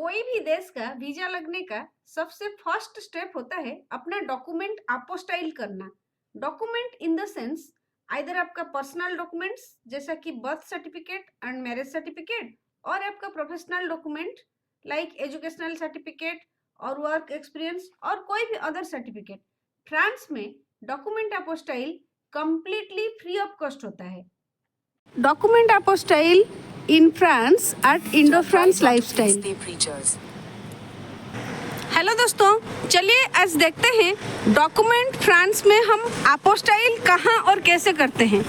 कोई भी देश का वीजा लगने का सबसे फर्स्ट स्टेप होता है अपना डॉक्यूमेंट अपोस्टाइल करना। Document in the sense either आपका पर्सनल डॉक्यूमेंट्स जैसा कि birth certificate and marriage certificate, और आपका professional document like educational certificate और वर्क एक्सपीरियंस और कोई भी अदर सर्टिफिकेट। फ्रांस में document apostille completely free of cost होता है। Document apostille in France eight Indo France lifestyle. Hello दोस्तों, चलिए आज देखते हैं डॉक्यूमेंट फ्रांस में हम अपोस्टाइल कहाँ और कैसे करते हैं।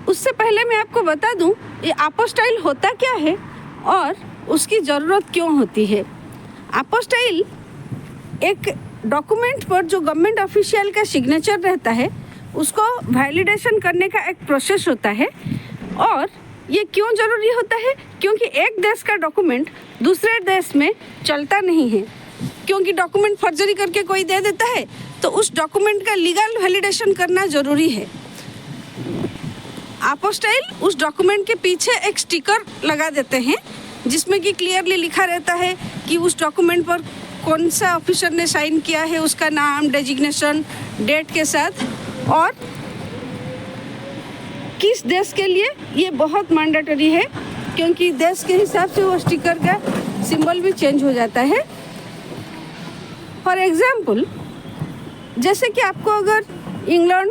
उससे पहले मैं आपको बता दूं ये अपोस्टाइल होता क्या है और उसकी ज़रूरत क्यों होती है। अपोस्टाइल एक डॉक्यूमेंट पर जो गवर्नमेंट ऑफिशियल का सिग्नेचर रहता है उसको वैलिडेशन करने का एक प्रोसेस होता है। और ये क्यों ज़रूरी होता है? क्योंकि एक देश का डॉक्यूमेंट दूसरे देश में चलता नहीं है, क्योंकि डॉक्यूमेंट फर्जरी करके कोई दे देता है तो उस डॉक्यूमेंट का लीगल वैलिडेशन करना ज़रूरी है। अपोस्टाइल उस डॉक्यूमेंट के पीछे एक स्टिकर लगा देते हैं जिसमें कि क्लियरली लिखा रहता है कि उस डॉक्यूमेंट पर कौन सा ऑफिसर ने साइन किया है, उसका नाम, डेजिग्नेशन, डेट के साथ, और किस देश के लिए। ये बहुत मैंडेटरी है क्योंकि देश के हिसाब से वो स्टिकर का सिंबल भी चेंज हो जाता है। फॉर एग्जाम्पल, जैसे कि आपको अगर इंग्लैंड,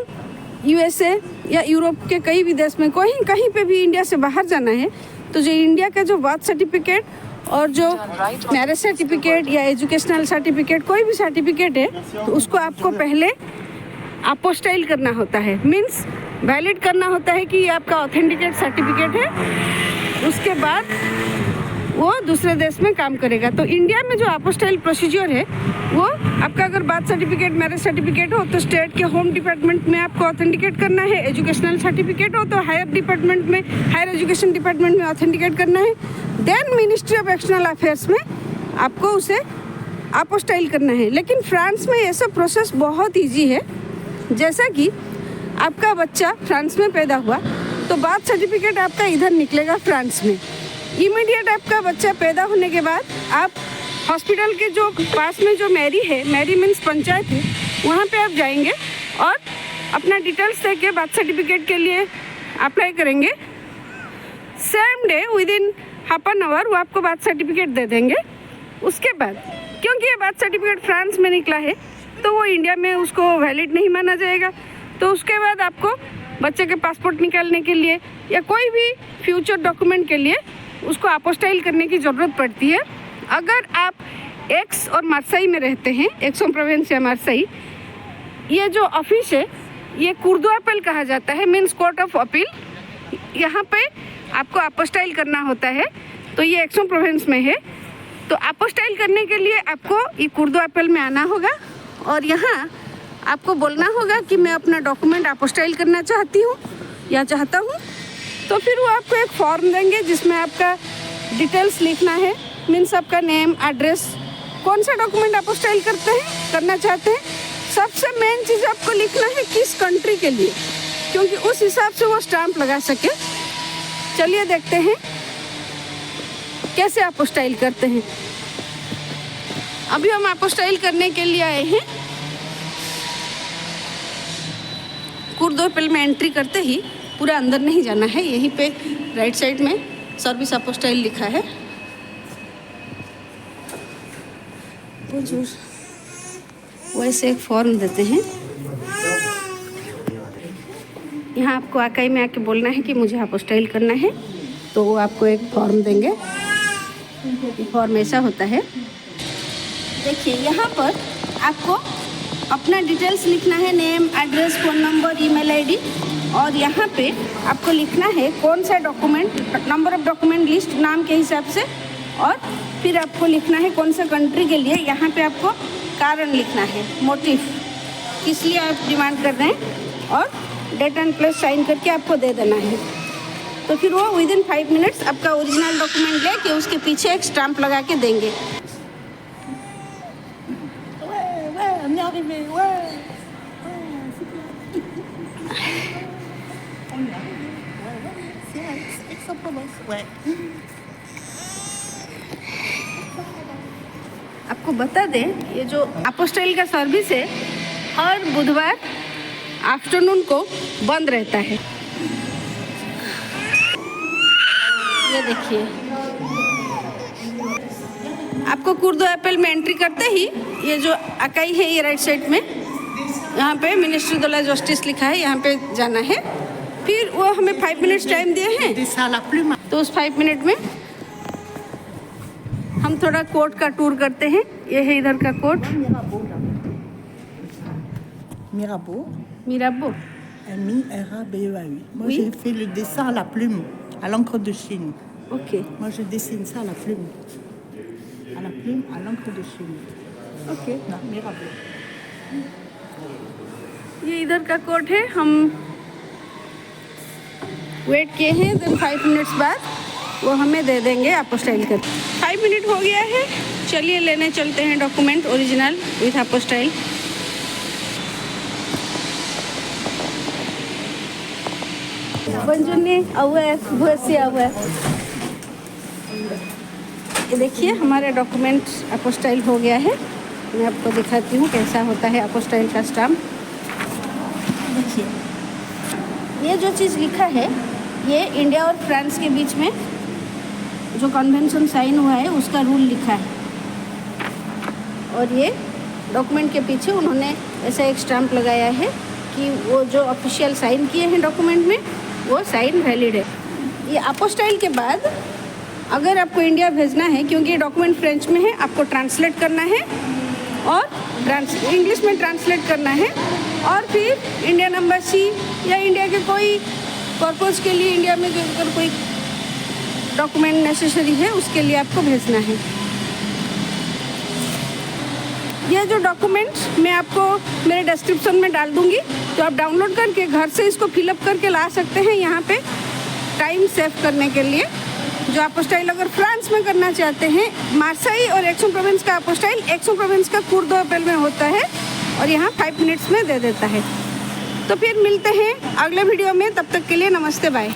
यूएसए या यूरोप के कई भी देश में कहीं पे भी इंडिया से बाहर जाना है तो जो इंडिया का जो बर्थ सर्टिफिकेट और जो मैरिज सर्टिफिकेट या एजुकेशनल सर्टिफिकेट, कोई भी सर्टिफिकेट है तो उसको आपको पहले अपोस्टाइल करना होता है। मीन्स वैलिड करना होता है कि ये आपका ऑथेंटिकेट सर्टिफिकेट है, उसके बाद वो दूसरे देश में काम करेगा। तो इंडिया में जो अपोस्टाइल प्रोसीजर है वो आपका अगर बर्थ सर्टिफिकेट, मैरिज सर्टिफिकेट हो तो स्टेट के होम डिपार्टमेंट में आपको ऑथेंटिकेट करना है। एजुकेशनल सर्टिफिकेट हो तो हायर डिपार्टमेंट में, हायर एजुकेशन डिपार्टमेंट में ऑथेंटिकेट करना है। Then ministry of external affairs में आपको उसे अपोस्टाइल करना है। लेकिन फ्रांस में ये सब प्रोसेस बहुत ईजी है। जैसा कि आपका बच्चा फ्रांस में पैदा हुआ तो बर्थ सर्टिफिकेट आपका इधर निकलेगा फ्रांस में। इमीडिएट आपका बच्चा पैदा होने के बाद आप हॉस्पिटल के जो पास में जो मैरी है, मैरी मीन्स पंचायत है, वहाँ पे आप जाएंगे और अपना डिटेल्स दे के बर्थ सर्टिफिकेट के लिए अप्लाई करेंगे। Same day within half an hour वो आपको बर्थ सर्टिफिकेट दे देंगे। उसके बाद क्योंकि ये बर्थ सर्टिफिकेट फ्रांस में निकला है तो वो इंडिया में उसको वैलिड नहीं माना जाएगा। तो उसके बाद आपको बच्चे के पासपोर्ट निकालने के लिए या कोई भी फ्यूचर डॉक्यूमेंट के लिए उसको अपोस्टाइल करने की ज़रूरत पड़ती है। अगर आप एक्स और मार्साई में रहते हैं, एक्स-en-प्रोवेंस या मार्साई, ये जो ऑफिस है ये कुर्दो अपील कहा जाता है, मीन्स कोर्ट ऑफ अपील। यहाँ पे आपको अपोस्टाइल करना होता है। तो ये एक्स-en-प्रोवेंस में है। तो अपोस्टाइल करने के लिए आपको ये कुर्दो अपील में आना होगा और यहाँ आपको बोलना होगा कि मैं अपना डॉक्यूमेंट अपोस्टाइल करना चाहती हूँ या चाहता हूँ। तो फिर वो आपको एक फॉर्म देंगे जिसमें आपका डिटेल्स लिखना है, मीन्स आपका नेम, एड्रेस, कौन सा डॉक्यूमेंट अपोस्टाइल करना चाहते हैं। सबसे मेन चीज़ आपको लिखना है किस कंट्री के लिए, क्योंकि उस हिसाब से वो स्टैंप लगा सके। चलिए देखते हैं कैसे अपोस्टाइल करते हैं। अभी हम अपोस्टाइल करने के लिए आए हैं। कुर्दो अपील में एंट्री करते ही पूरा अंदर नहीं जाना है, यहीं पे राइट साइड में सर्विस अपोस्टाइल लिखा है। वैसे एक फॉर्म देते हैं। यहाँ आपको आकाई में आके बोलना है कि मुझे अपोस्टाइल करना है, तो वो आपको एक फॉर्म देंगे। फॉर्म ऐसा होता है, देखिए यहाँ पर आपको अपना डिटेल्स लिखना है, name, address, phone number, email ID, और यहाँ पे आपको लिखना है कौन सा document, number of document list नाम के हिसाब से, और फिर आपको लिखना है कौन सा कंट्री के लिए। यहाँ पे आपको कारण लिखना है, मोटिव, किस लिए आप डिमांड कर रहे हैं, और डेट एंड प्लेस साइन करके आपको दे देना है। तो फिर वो विदिन 5 मिनट्स आपका ओरिजिनल डॉक्यूमेंट लेके उसके पीछे एक स्टैंप लगा के देंगे। आपको बता दें, ये जो अपोस्टाइल का सर्विस है हर बुधवार आफ्टरनून को बंद रहता है। ये देखिए, आपको कुर्दो एप्पल में एंट्री करते ही ये जो अकाई है ये राइट साइड में, यहाँ पे मिनिस्ट्री de la जस्टिस लिखा है, यहाँ पे जाना है। फिर वो हमें 5 मिनट्स टाइम दिए हैं, तो उस 5 मिनट में हम थोड़ा कोर्ट का टूर करते हैं। ये है इधर का court, Mirabeau. Mirabeau. M-I-R-A-B-E-A-U. Moi, Oui. j'ai fait le dessin à la plume, à l'encre de Chine. Ok, Moi, je dessine ça à la plume. À la plume, à l'encre de Chine. ok. Non, Mirabeau. ये इधर का court है। हम wait किए हैं, then 5 minutes बाद वो हमें दे देंगे अपोस्टाइल कर। 5 मिनट हो गया है, चलिए लेने चलते हैं डॉक्यूमेंट ओरिजिनल विथ अपोस्टाइल। बंजुनी हुआ है, भूसी हुआ है। ये देखिए हमारा डॉक्यूमेंट अपोस्टाइल हो गया है। मैं आपको दिखाती हूँ कैसा होता है अपोस्टाइल का स्टाम्प। देखिए, ये जो चीज़ लिखा है ये इंडिया और फ्रांस के बीच में जो कन्वेंशन साइन हुआ है उसका रूल लिखा है, और ये डॉक्यूमेंट के पीछे उन्होंने ऐसा एक स्टाम्प लगाया है कि वो जो ऑफिशियल साइन किए हैं डॉक्यूमेंट में वो साइन वैलिड है। ये अपोस्टाइल के बाद अगर आपको इंडिया भेजना है, क्योंकि ये डॉक्यूमेंट फ्रेंच में है, आपको ट्रांसलेट करना है और इंग्लिश में ट्रांसलेट करना है, और फिर इंडियन एम्बेसी या इंडिया के कोई पर्पज़ के लिए इंडिया में अगर कोई डॉक्यूमेंट नेसेसरी है उसके लिए आपको भेजना है। ये जो डॉक्यूमेंट मैं आपको मेरे डिस्क्रिप्शन में डाल दूँगी, तो आप डाउनलोड करके घर से इसको फिलअप करके ला सकते हैं यहाँ पे, टाइम सेव करने के लिए। जो अपोस्टाइल अगर फ्रांस में करना चाहते हैं, मार्साई और एक्सो-प्रोवेंस का अपोस्टाइल एक्सो-प्रोवेंस का कुर्दो एप्पल में होता है और यहाँ 5 मिनट्स में दे देता है। तो फिर मिलते हैं अगले वीडियो में, तब तक के लिए नमस्ते, बाय।